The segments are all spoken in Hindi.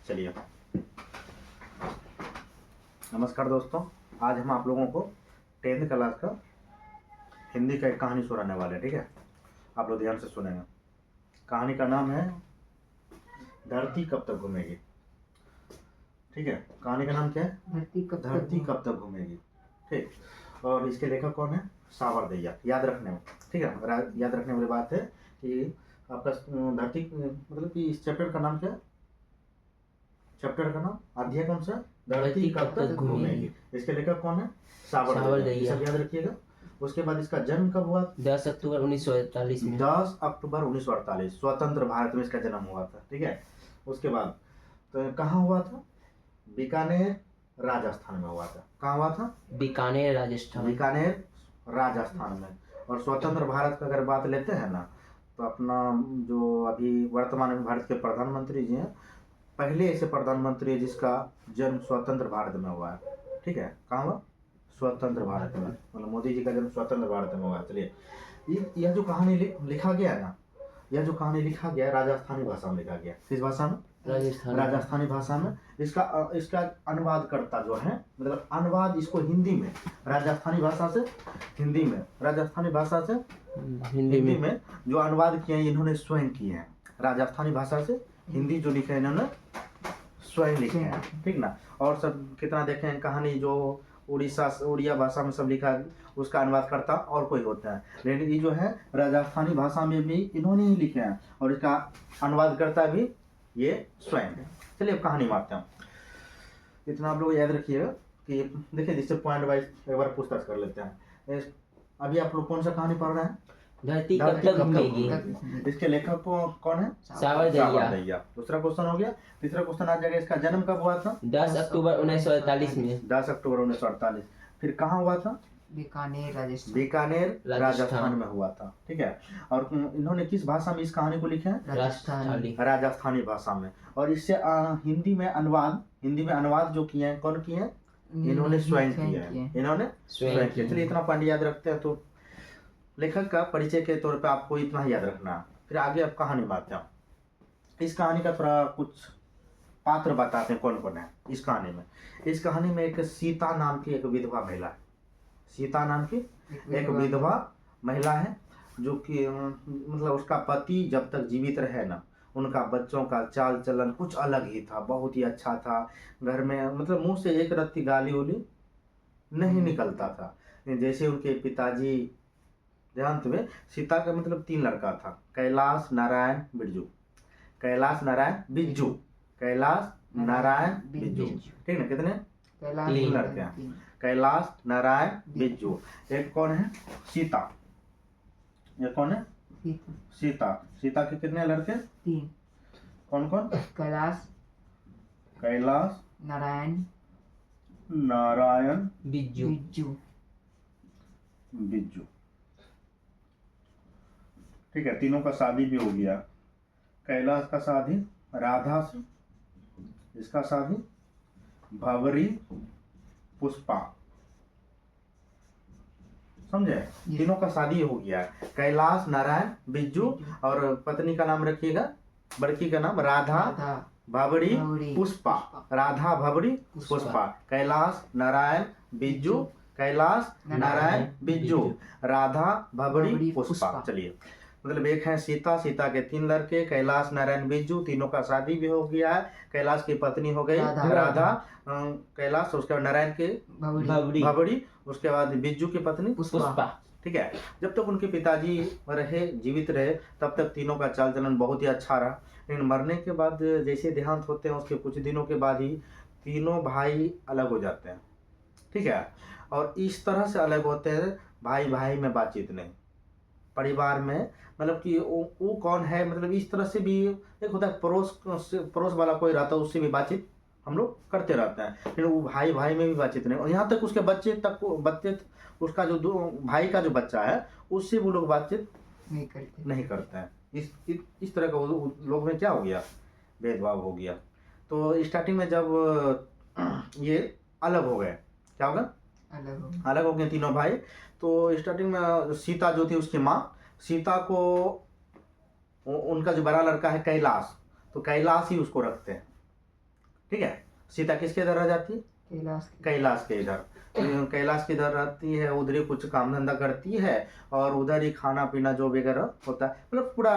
चलिए, नमस्कार दोस्तों। आज हम आप लोगों को 10th क्लास का हिंदी का एक कहानी सुनाने वाले हैं। ठीक है, आप लोग ध्यान से सुनेंगे। कहानी का नाम है धरती कब तक घूमेगी। ठीक है, कहानी का नाम क्या है? धरती कब तक घूमेगी। ठीक, और इसके लेखक कौन है? सावर दैया। याद रखने में, ठीक है, याद रखने वाली बात है कि आपका धरती मतलब कि इस चैप्टर का नाम क्या है? चैप्टर का नाम, अध्याय कौन सा? धरती कब तक घूमेगी। इसके लेखक कौन है? सावर दैया। सब याद रखिएगा। उसके बाद इसका जन्म कब हुआ? 10 अक्टूबर 1948 में। 10 अक्टूबर 1948 स्वतंत्र भारत में इसका जन्म हुआ था। ठीक है, उसके बाद तो कहाँ हुआ था? बीकानेर राजस्थान में हुआ था। कहाँ हुआ था? बीकानेर राजस्थान में। और स्वतंत्र भारत का अगर बात लेते हैं ना, तो अपना जो अभी वर्तमान में भारत के प्रधानमंत्री जी हैं, पहले ऐसे प्रधानमंत्री है जिसका जन्म स्वतंत्र भारत में हुआ है। ठीक है, कहाँ हुआ? स्वतंत्र भारत में, मतलब मोदी जी का जन्म स्वतंत्र भारत में हुआ। चलिए, यह जो कहानी लिखा गया है ना, यह जो कहानी लिखा गया राजस्थानी भाषा में लिखा गया। किस भाषा में? राजस्थानी भाषा में। इसका अनुवादकर्ता जो है, मतलब अनुवाद इसको हिंदी में, राजस्थानी भाषा से हिंदी में, राजस्थानी भाषा से हिंदी में जो अनुवाद किए हैं इन्होंने स्वयं किए हैं। राजस्थानी भाषा से हिंदी जो लिखे हैं इन्होंने स्वयं लिखे हैं। ठीक ना। और सब कितना देखें हैं कहानी जो उड़िया भाषा में सब लिखा है, उसका अनुवाद करता और कोई होता है, लेकिन ये जो है राजस्थानी भाषा में भी इन्होंने ही लिखे हैं और इसका अनुवाद करता भी ये स्वयं है। चलिए अब कहानी मारते हैं। इतना आप लोग याद रखिएगा कि देखिए जिससे पॉइंट वाइज एक बार पूछताछ कर लेते हैं। अभी आप लोग कौन सा कहानी पढ़ रहे हैं? धरती कब तक घूमेगी। इसके लेखक कौन है? सावर दैया। दूसरा क्वेश्चन हो गया। तीसरा क्वेश्चन आ जाएगा, इसका जन्म कब हुआ था? 10 अक्टूबर 1948 में। 10 अक्टूबर 1948। फिर कहाँ हुआ था? बीकानेर राजस्थान में हुआ था। ठीक है, और इन्होंने किस भाषा में इस कहानी को लिखा है? राजस्थानी भाषा में। और इससे हिंदी में अनुवाद जो किए हैं, कौन किए हैं? इन्होंने स्वयं किया है। इन्होंने स्वयं किया। चलिए इतना पॉइंट याद रखते हैं। तो लेखक का परिचय के तौर पे आपको इतना ही याद रखना है। फिर आगे अब कहानी बात है। इस कहानी का थोड़ा कुछ पात्र बताते हैं कौन कौन है इस कहानी में। इस कहानी में एक सीता नाम की एक विधवा महिला है। सीता नाम की एक विधवा महिला है, जो कि मतलब उसका पति जब तक जीवित रहे ना, उनका बच्चों का चाल चलन कुछ अलग ही था, बहुत ही अच्छा था। घर में मतलब मुंह से एक रत्ती गाली उली नहीं निकलता था। जैसे उनके पिताजी, ध्यान में, सीता का मतलब 3 लड़का था, कैलाश नारायण बिरजू। कैलाश नारायण बिरजू। ठीक ना, कितने? 3 लड़के हैं, कैलाश नारायण बिरजू। एक कौन है? सीता। एक कौन है? सीता। सीता के कितने लड़के? 3। कौन कौन? कैलाश नारायण बिरजू। ठीक है, तीनों का शादी भी हो गया। कैलाश का शादी राधा से, इसका शादी भवरी पुष्पा, समझे? तीनों का शादी हो गया है, कैलाश नारायण बिरजू। और पत्नी का नाम रखिएगा, बड़की का नाम राधा भवरी पुष्पा। राधा भवरी पुष्पा। कैलाश नारायण बिरजू, कैलाश नारायण बिरजू, राधा भवरी पुष्पा। चलिए, मतलब एक है सीता, सीता के 3 लड़के, कैलाश नारायण बिरजू, तीनों का शादी भी हो गया है। कैलाश की पत्नी हो गई राधा, कैलाश, उसके बाद नारायण के भवरी, उसके बाद बिरजू की पत्नी पुष्पा। ठीक है, जब तक उनके पिताजी जीवित रहे तब तक तीनों का चाल चलन बहुत ही अच्छा रहा। लेकिन मरने के बाद जैसे देहांत होते हैं उसके कुछ दिनों के बाद ही तीनों भाई अलग हो जाते हैं। ठीक है, और इस तरह से अलग होते हैं, भाई भाई में बातचीत नहीं, परिवार में, मतलब कि वो कौन है, मतलब इस तरह से भी एक होता है, पड़ोस वाला कोई रहता है उससे भी बातचीत हम लोग करते रहते हैं, लेकिन वो भाई भाई में भी बातचीत नहीं। और यहाँ तक उसके बच्चे उसका जो भाई का जो बच्चा है उससे वो लोग बातचीत नहीं करते हैं। इस तरह का लोग में क्या हो गया? भेदभाव हो गया। तो स्टार्टिंग में जब ये अलग हो गए, क्या होगा? अलग हो गए तीनों भाई। तो स्टार्टिंग में सीता जो थी उसकी माँ, सीता को उनका जो बड़ा लड़का है कैलाश, तो कैलाश ही उसको रखते हैं। ठीक है। सीता किसके इधर रह जाती है? कैलाश कैलाश के इधर। कैलाश के इधर रहती है, उधर ही कुछ काम धंधा करती है और उधर ही खाना पीना जो वगैरह होता है, मतलब पूरा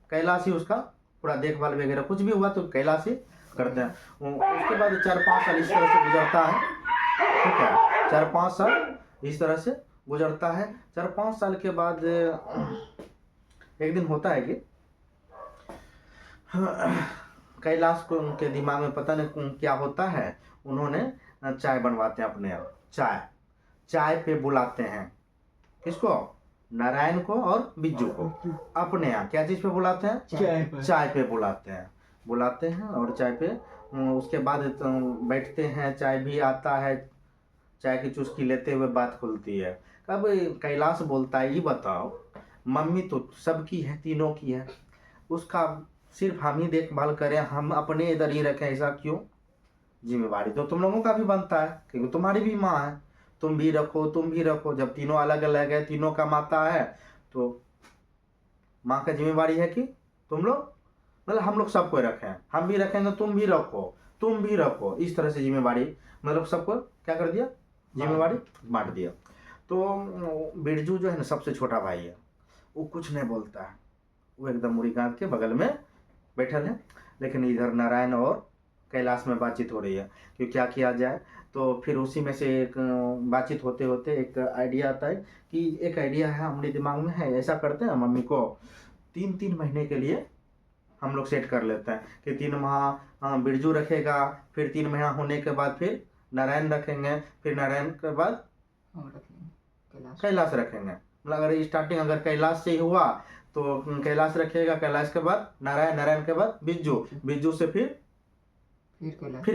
कैलाश ही उसका पूरा देखभाल वगैरह, कुछ भी हुआ तो कैलाश ही करते हैं। उसके बाद 4-5 साल इस तरह से गुजरता है, ठीक है। 4-5 साल इस तरह से गुजरता है। 4-5 साल के बाद एक दिन होता है कि कैलाश को उनके दिमाग में पता नहीं क्या होता है, उन्होंने चाय बनवाते हैं अपने यहाँ। चाय पे बुलाते हैं किसको? नारायण को और बिज्जू को अपने यहाँ। क्या चीज पे बुलाते हैं? चाय पे बुलाते हैं और चाय पे उसके बाद बैठते हैं, चाय भी आता है, चाय की चुस्की लेते हुए बात खुलती है। कब कैलाश बोलता है, ये बताओ मम्मी तो सबकी है, तीनों की है, उसका सिर्फ हम ही देखभाल करें, हम अपने इधर ही रखें, ऐसा क्यों? जिम्मेवारी तो तुम लोगों का भी बनता है, क्योंकि तुम्हारी भी माँ है, तुम भी रखो। जब तीनों अलग अलग है, तीनों का माता है, तो माँ का जिम्मेवारी है कि तुम लोग, मतलब हम लोग सबको रखें, हम भी रखेंगे, तुम भी रखो। इस तरह से जिम्मेवारी, मतलब सबको क्या कर दिया? जिम्मेवारी बांट दिया। तो बिरजू जो है ना, सबसे छोटा भाई है, वो कुछ नहीं बोलता है, वो एकदम मुड़ी गांठ के बगल में बैठल है। लेकिन इधर नारायण और कैलाश में बातचीत हो रही है कि क्या किया जाए। तो फिर उसी में से एक बातचीत होते होते एक आइडिया आता है कि एक आइडिया है हमारे दिमाग में है, ऐसा करते हैं, मम्मी को 3-3 महीने के लिए हम लोग सेट कर लेते हैं कि 3 माह बिरजू रखेगा, फिर 3 महीना होने के बाद फिर नारायण रखेंगे, फिर नारायण के बाद कैलाश रखेंगे। मतलब अगर स्टार्टिंग अगर कैलाश से ही हुआ तो कैलाश रखेगा, कैलाश के बाद नारायण, नारायण के बाद बिज्जू से फिर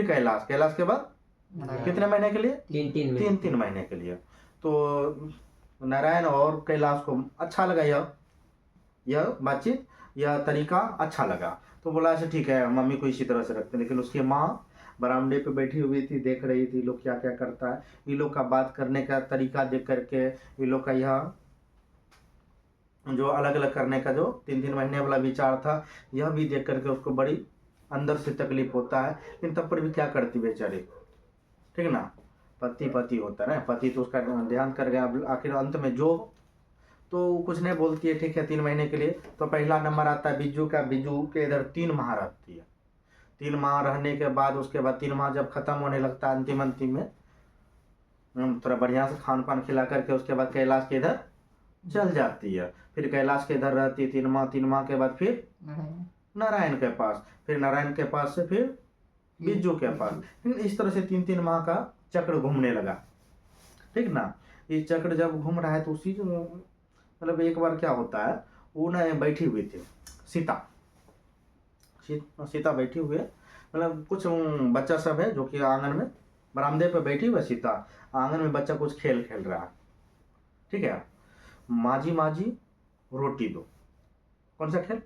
कैलाश के बाद कितने महीने के लिए? 3-3 महीने के लिए। तो नारायण और कैलाश को अच्छा लगा यह बातचीत, यह तरीका अच्छा लगा। तो बोला अच्छा ठीक है, मम्मी को इसी तरह से रखते हैं। लेकिन उसकी माँ बरामदे पे बैठी हुई थी, देख रही थी लोग क्या क्या करता है। ये लोग का बात करने का तरीका देख करके, ये लोग का यह जो अलग अलग करने का जो 3-3 महीने वाला विचार था, यह भी देख करके उसको बड़ी अंदर से तकलीफ होता है। लेकिन तब पर भी क्या करती बेचारी, ठीक ना, पति होता है ना, पति तो उसका ध्यान कर गया। आखिर अंत में जो तो कुछ नहीं बोलती है, ठीक है 3 महीने के लिए। तो पहला नंबर आता है बिज्जू का। बिज्जू के इधर 3 माह रहती है। 3 माह रहने के बाद उसके बाद 3 माह जब खत्म होने लगता है, अंतिम में थोड़ा बढ़िया से खान पान खिला करके उसके बाद कैलाश के इधर चल जाती है। फिर कैलाश के इधर रहती है 3 माह के बाद फिर नारायण के पास, फिर नारायण के पास से फिर बिज्जू के पास। इस तरह से 3-3 माह का चक्र घूमने लगा, ठीक ना। ये चक्र जब घूम रहा है तो उसी मतलब एक बार क्या होता है, वो ना बैठी हुई थी सीता बैठी हुई है, मतलब कुछ बच्चा सब है जो कि आंगन में बरामदे पे बैठी हुई है। सीता आंगन में बच्चा कुछ खेल रहा है, ठीक है। माजी रोटी दो, कौन सा खेल?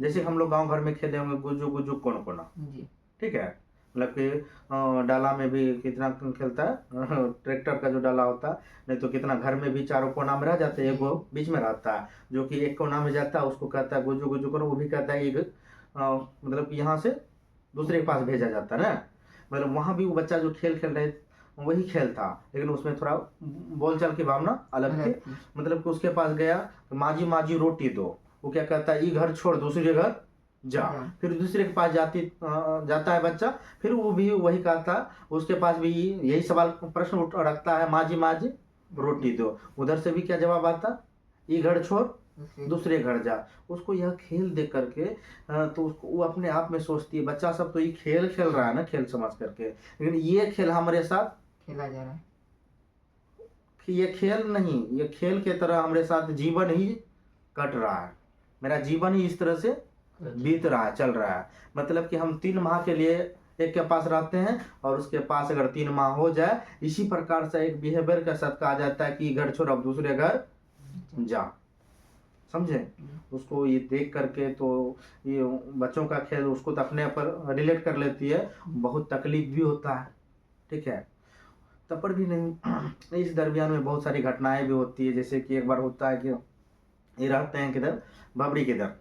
जैसे हम लोग गांव घर में खेले होंगे गुज्जू कौन कोना, ठीक है। मतलब कि डाला में भी कितना खेलता है, ट्रैक्टर का जो डाला होता है, नहीं तो कितना घर में भी चारों कोना में रह जाते हैं, एक वो बीच में रहता है, जो कि एक कोना में जाता है उसको कहता है गुज्जू कोना। वो भी कहता है एक मतलब कि यहाँ से दूसरे के पास भेजा जाता है ना। मतलब वहाँ भी वो बच्चा जो खेल रहे वही खेल था, लेकिन उसमें थोड़ा बोलचाल की भावना अलग थी। मतलब कि उसके पास गया तो माजी रोटी दो, वो क्या कहता है, ये घर छोड़ दूसरे घर जा। फिर दूसरे के पास जाता है बच्चा, फिर वो भी वही कहता है, उसके पास भी यही सवाल प्रश्न रखता है, माजी रोटी दो। उधर से भी क्या जवाब आता, ये घर छोड़ दूसरे घर जा। उसको यह खेल देख करके तो उसको वो अपने आप में सोचती है, बच्चा सब तो ये खेल रहा है ना, खेल समझ करके, लेकिन ये खेल हमारे साथ खेला जा रहा है, ये खेल नहीं, ये खेल के तरह हमारे साथ जीवन ही कट रहा है, मेरा जीवन ही इस तरह से बीत रहा है, चल रहा है। मतलब कि हम 3 माह के लिए एक के पास रहते हैं और उसके पास अगर 3 माह हो जाए, इसी प्रकार से एक बिहेवियर का साथ कहा जाता है कि घर छोड़ अब दूसरे घर जा, समझे। उसको ये देख करके तो ये बच्चों का खेल उसको तो अपने पर रिलेट कर लेती है, बहुत तकलीफ भी होता है, ठीक है। तब पर भी नहीं, इस दरमियान में बहुत सारी घटनाएं भी होती है। जैसे कि एक बार होता है कि ये रहते हैं किधर, बबरी किधर,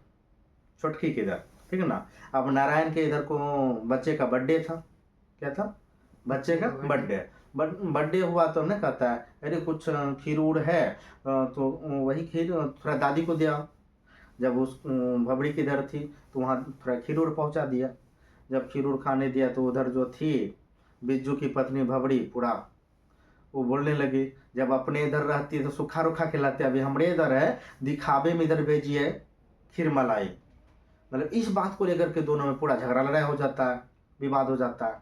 छोटकी किधर, ठीक है ना। अब नारायण के इधर को बच्चे का बर्थडे था, क्या था, बच्चे का बर्थडे। बर्थडे हुआ तो हमने कहता है अरे कुछ खीर उड़ है, तो वही खीर थोड़ा दादी को दिया। जब उस भबड़ी की इधर थी तो वहाँ थोड़ा खीर उड़ पहुँचा दिया। जब खीर उड़ खाने दिया तो उधर जो थी बिज्जू की पत्नी भबड़ी पूरा वो बोलने लगी, जब अपने इधर रहती है तो सूखा रुखा खिलाते, अभी हमारे इधर है दिखावे में इधर भेजिए खीर मलाई। मतलब इस बात को लेकर के दोनों में पूरा झगड़ा लड़ाई हो जाता है, विवाद हो जाता है।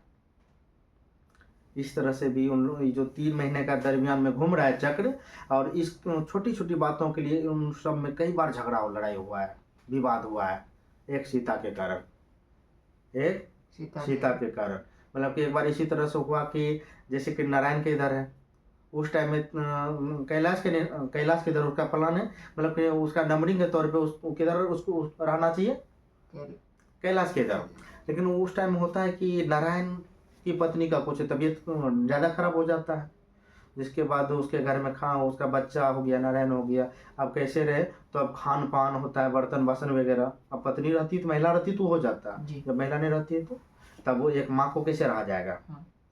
इस तरह से भी उन लोग जो 3 महीने का दरमियान में घूम रहा है चक्र, और इस छोटी छोटी बातों के लिए उन सब में कई बार झगड़ा और लड़ाई हुआ है, विवाद हुआ है, एक सीता के कारण, एक सीता के कारण। मतलब कि एक बार इसी तरह से हुआ कि जैसे कि नारायण के इधर है, उस टाइम में कैलाश के इधर उसका प्लान है, मतलब कि उसका नंबरिंग के तौर पे किधर उसको रहना चाहिए, कैलाश के इधर। लेकिन उस टाइम होता है कि नारायण की पत्नी का कुछ तबीयत ज़्यादा खराब हो जाता है, जिसके बाद उसके घर में उसका बच्चा हो गया, नारायण हो गया। अब कैसे रहे, तो अब खान पान होता है, बर्तन बासन वगैरह। अब पत्नी रहती तो महिला रहती तो हो जाता, जब महिला नहीं रहती है तो तब वो एक माँ को कैसे रहा जाएगा,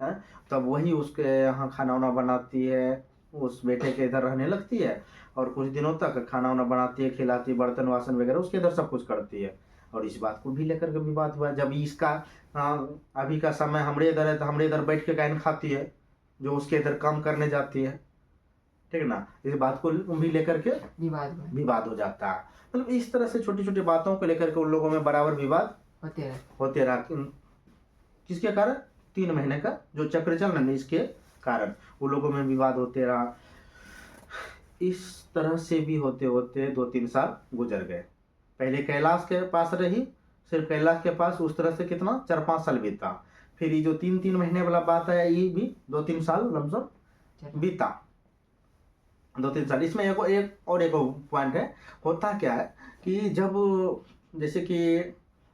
है। तब वही उसके यहाँ खाना वाना बनाती है, उस बेटे के इधर रहने लगती है, और कुछ दिनों तक खाना वाना बनाती है, खिलाती, बर्तन वासन वगैरह उसके इधर सब कुछ करती है। और इस बात को भी लेकर के विवाद हुआ, जब इसका अभी का समय हमारे इधर है तो हमारे इधर बैठ के गायन खाती है, जो उसके इधर काम करने जाती है, ठीक है ना। इस बात को भी लेकर के विवाद हो जाता है। मतलब इस तरह से छोटी छोटी बातों को लेकर के उन लोगों में बराबर विवाद होते रहा। किसके कारण, 3 महीने का जो चक्र चल रहा है इसके कारण उन लोगों में विवाद होते रहा। इस तरह से भी होते होते 2-3 साल गुजर गए। पहले कैलाश के पास रही, सिर्फ कैलाश के पास, उस तरह से कितना 4-5 साल बीता। फिर ये जो 3-3 महीने वाला बात है, ये भी 2-3 साल लमसम बीता, 2-3 साल। इसमें एक पॉइंट है, होता क्या है कि जब जैसे कि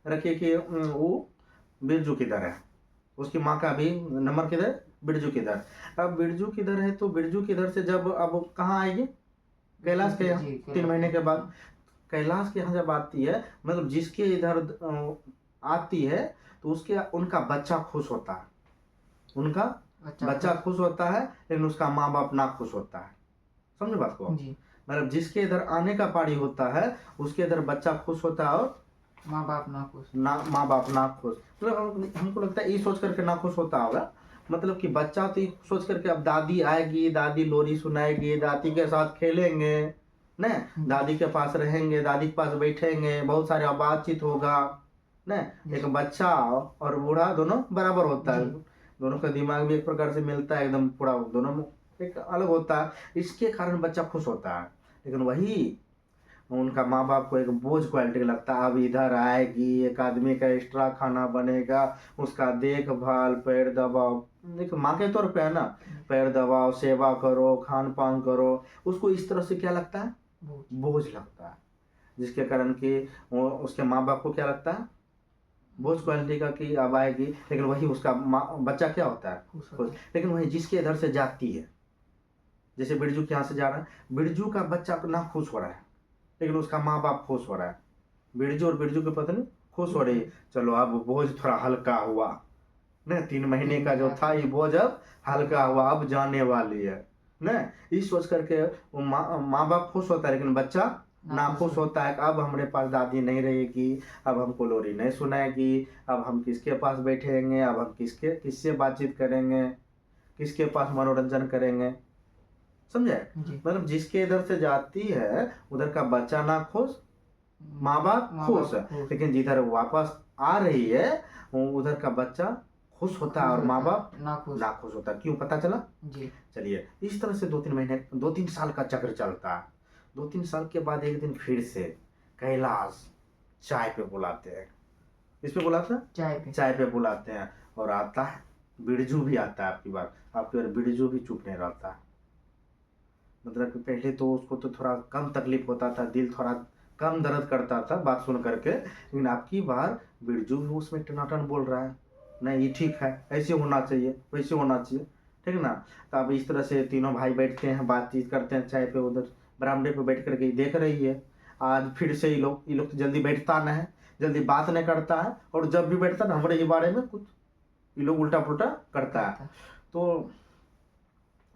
रखिए कि वो बिरजू किधर है, उसकी माँ का भी नंबर किधर, बिरजू किधर। अब बिरजू किधर है तो बिरजू किधर से जब अब कहाँ आएगी, कैलाश के यहाँ। 3 महीने के बाद कैलाश के यहाँ जब आती है, मतलब जिसके इधर आती है तो उसके उनका बच्चा खुश होता है, उनका बच्चा खुश होता है, लेकिन उसका माँ बाप ना खुश होता है। समझे बात को, मतलब जिसके इधर आने का पारी होता है उसके इधर बच्चा खुश होता है और माँ बाप ना खुश। मतलब हमको लगता है ये सोच करके ना खुश होता होगा, मतलब कि बच्चा तो सोच करके अब दादी आएगी, दादी लोरी सुनाएगी, दादी के साथ खेलेंगे न, दादी के पास रहेंगे, दादी के पास बैठेंगे, बहुत सारे बातचीत होगा न। एक बच्चा और बूढ़ा दोनों बराबर होता है, दोनों का दिमाग भी एक प्रकार से मिलता है, एकदम पूरा दोनों में एक अलग होता है, इसके कारण बच्चा खुश होता है। लेकिन वही उनका माँ बाप को एक बोझ क्वालिटी लगता है, अब इधर आएगी, एक आदमी का एक्स्ट्रा खाना बनेगा, उसका देखभाल, पैर दबाओ, देखो माँ के तौर पे है ना, पैर दबाओ, सेवा करो, खान पान करो, उसको इस तरह से क्या लगता है, बोझ लगता है। जिसके कारण कि उसके माँ बाप को क्या लगता है, बोझ क्वालिटी का कि अब आएगी। लेकिन वही उसका बच्चा क्या होता है, खुश। लेकिन वही जिसके इधर से जाती है, जैसे बिरजू के यहाँ से जा रहा है, बिरजू का बच्चा ना खुश हो रहा है, लेकिन उसका माँ बाप खुश हो रहा है, बिरजू और बिरजू की पत्नी खुश हो रही है। चलो अब बोझ थोड़ा हल्का हुआ न, 3 महीने का जो था ये बोझ अब हल्का हुआ, अब जाने वाली है न। इस सोच करके वो माँ बाप खुश होता है, लेकिन बच्चा ना खुश होता है। अब हमारे पास दादी नहीं रहेगी, अब हमको लोरी नहीं सुनाएगी, अब हम किसके पास बैठेंगे, अब हम किससे बातचीत करेंगे, किसके पास मनोरंजन करेंगे। समझे, मतलब जिसके इधर से जाती है उधर का बच्चा ना खुश, माँ बाप खुश, लेकिन जिधर वापस आ रही है उधर का बच्चा खुश होता है और माँ बाप ना खुश होता है। क्यों, पता चला जी। चलिए, इस तरह से 2-3 साल का चक्र चलता है। 2-3 साल के बाद एक दिन फिर से कैलाश चाय पे बुलाते हैं, इस पे बुलाते हैं, चाय पे बुलाते हैं, और आता है बिरजू भी आता है। आपकी बार बिरजू भी चुप नहीं रहता है। मतलब कि पहले तो उसको तो थोड़ा कम तकलीफ होता था, दिल थोड़ा कम दर्द करता था बात सुन करके, लेकिन आपकी बार बिरजू भी उसमें टनाटन बोल रहा है, नहीं ये ठीक है, ऐसे होना चाहिए, वैसे होना चाहिए, ठीक है ना। तो अब इस तरह से तीनों भाई बैठते हैं, बातचीत करते हैं चाय पे, उधर बरामदे पे बैठ करके देख रही है। आज फिर से ये लोग तो जल्दी बैठता ना है, जल्दी बात नहीं करता है, और जब भी बैठता है ना हमारे ये बारे में कुछ ये लोग उल्टा पुल्टा करता है। तो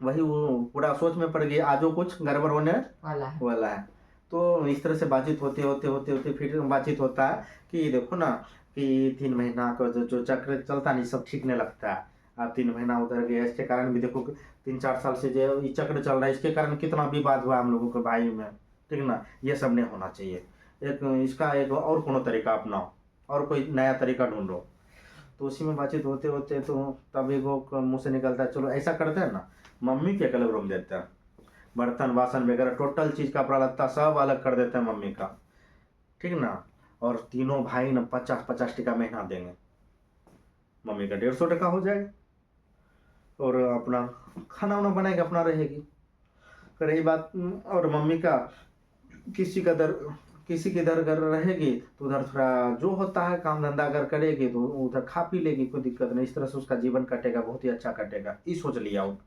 वही वो पूरा सोच में पड़ गई, आजो कुछ गड़बड़ होने वाला है। तो इस तरह से बातचीत होते फिर बातचीत होता है कि देखो ना कि 3 महीना का जो चक्र चलता नहीं सब ठीक नहीं लगता है। आप 3 महीना उधर गए, इसके कारण भी देखो 3-4 साल से जो ये चक्र चल रहा है, इसके कारण कितना विवाद हुआ हम लोगों के भाई में, ठीक ना। ये सब नहीं होना चाहिए, एक इसका एक और कोनो तरीका अपनाओ, और कोई नया तरीका ढूंढो। तो उसी में बातचीत होते तो तब एगो मुँह से निकलता है, चलो ऐसा करते हैं ना, मम्मी के अलग रूम देते हैं, बर्तन बासन वगैरह टोटल चीज़ कपड़ा लत्ता सब अलग कर देते हैं मम्मी का, ठीक ना। और तीनों भाई ना 50-50 टका महीना देंगे, मम्मी का 150 टका हो जाएगा, और अपना खाना वाना बनाएगा, अपना रहेगी। रही बात, और मम्मी का किसी के दर घर रहेगी तो उधर थोड़ा जो होता है काम धंधा अगर करेगी तो उधर खा पी लेगी, कोई दिक्कत नहीं। इस तरह से उसका जीवन कटेगा, बहुत ही अच्छा कटेगा। ये सोच लिया वो,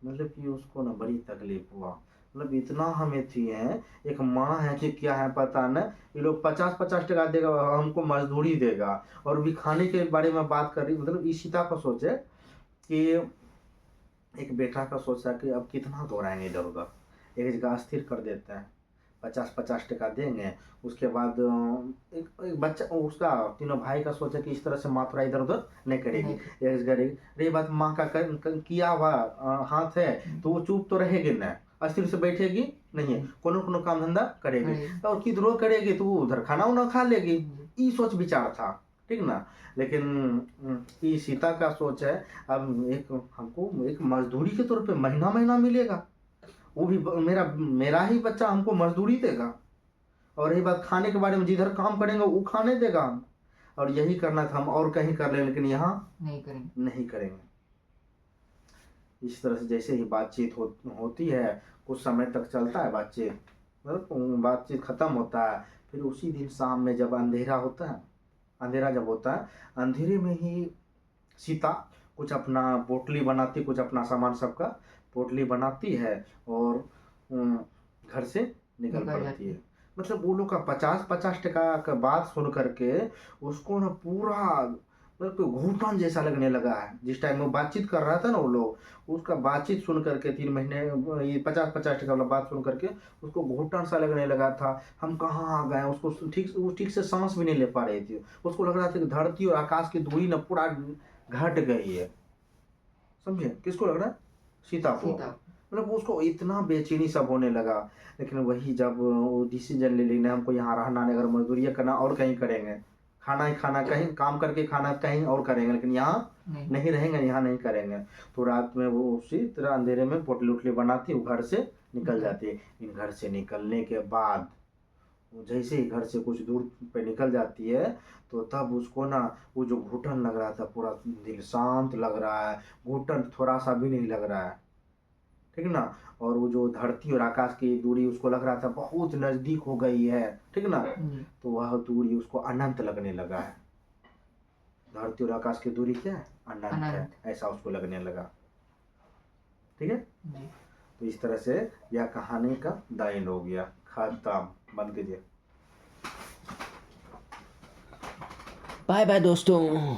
मतलब कि उसको ना बड़ी तकलीफ हुआ, मतलब इतना हमें थी है, एक माँ है कि क्या है पता न, ये लोग 50-50 टका देगा, हमको मजदूरी देगा, और भी खाने के बारे में बात कर रही। मतलब ईशिता को सोचे कि एक बेटा का सोचा कि अब कितना दोहराएंगे इधर उधर, एक जगह स्थिर कर देते हैं, 50-50 टका देंगे। उसके बाद एक बच्चा उसका तीनों भाई का सोचा कि इस तरह से माँ थोड़ा इधर उधर नहीं करेगी, एक जगह रही बात माँ का किया हुआ हाथ है तो वो चुप तो रहेगी ना, अस्थिर से बैठेगी नहीं है, कोनो काम धंधा करेगी, और किधरों करेगी तो उधर खाना उना खा लेगी। ये सोच विचार था, ठीक ना। लेकिन ये सीता का सोच है, अब हमको एक मजदूरी के तौर पे महीना मिलेगा, वो भी मेरा ही बच्चा हमको मजदूरी देगा, और रही बात खाने के बारे में, जिधर काम करेंगे वो खाने देगा हम, और यही करना था हम और कहीं कर लेंगे, लेकिन यहाँ नहीं करेंगे। इस तरह से जैसे ही बातचीत होती है, कुछ समय तक चलता है बातचीत, मतलब बातचीत खत्म होता है। फिर उसी दिन शाम में जब अंधेरा होता है, अंधेरा जब होता है, अंधेरे में ही सीता कुछ अपना पोटली बनाती, कुछ अपना सामान सबका पोटली बनाती है, और घर से निकल पड़ती है। मतलब वो लोग का 50-50 टका का बात सुन करके उसको ना पूरा मतलब घूटन जैसा लगने लगा है। जिस टाइम वो बातचीत कर रहा था ना वो लोग, उसका बातचीत सुन करके 3 महीने ये 50-50 टका वाला बात सुन करके उसको घूटन सा लगने लगा था। हम कहाँ आ गए, उसको ठीक से सांस भी नहीं ले पा रही थी। उसको लग रहा था कि धरती और आकाश की दूरी ना पूरा घट गई है। समझे, किसको लग रहा है? सीता को। मतलब उसको इतना बेचैनी सब होने लगा। लेकिन वही जब वो डिसीजन ले लेना हमको यहाँ रहना नहीं, अगर मजदूरी करना और कहीं करेंगे, खाना ही खाना कहीं, काम करके खाना कहीं और करेंगे, लेकिन यहाँ नहीं रहेंगे, यहाँ नहीं करेंगे। तो रात में वो उसी तरह अंधेरे में पोटली उटली बनाती, वो घर से निकल जाती है। इन घर से निकलने के बाद जैसे ही घर से कुछ दूर पे निकल जाती है, तो तब उसको ना वो जो घुटन लग रहा था, पूरा दिल शांत लग रहा है, घुटन थोड़ा सा भी नहीं लग रहा है, ठीक ना। और वो जो धरती और आकाश की दूरी उसको लग रहा था बहुत नजदीक हो गई है, ठीक ना। तो वह दूरी उसको अनंत लगने लगा है। धरती और आकाश की दूरी क्या है? अनंत है, ऐसा उसको लगने लगा। ठीक है, तो इस तरह से यह कहानी का दाइन हो गया, खत्म। बंद कीजिए। बाय बाय दोस्तों।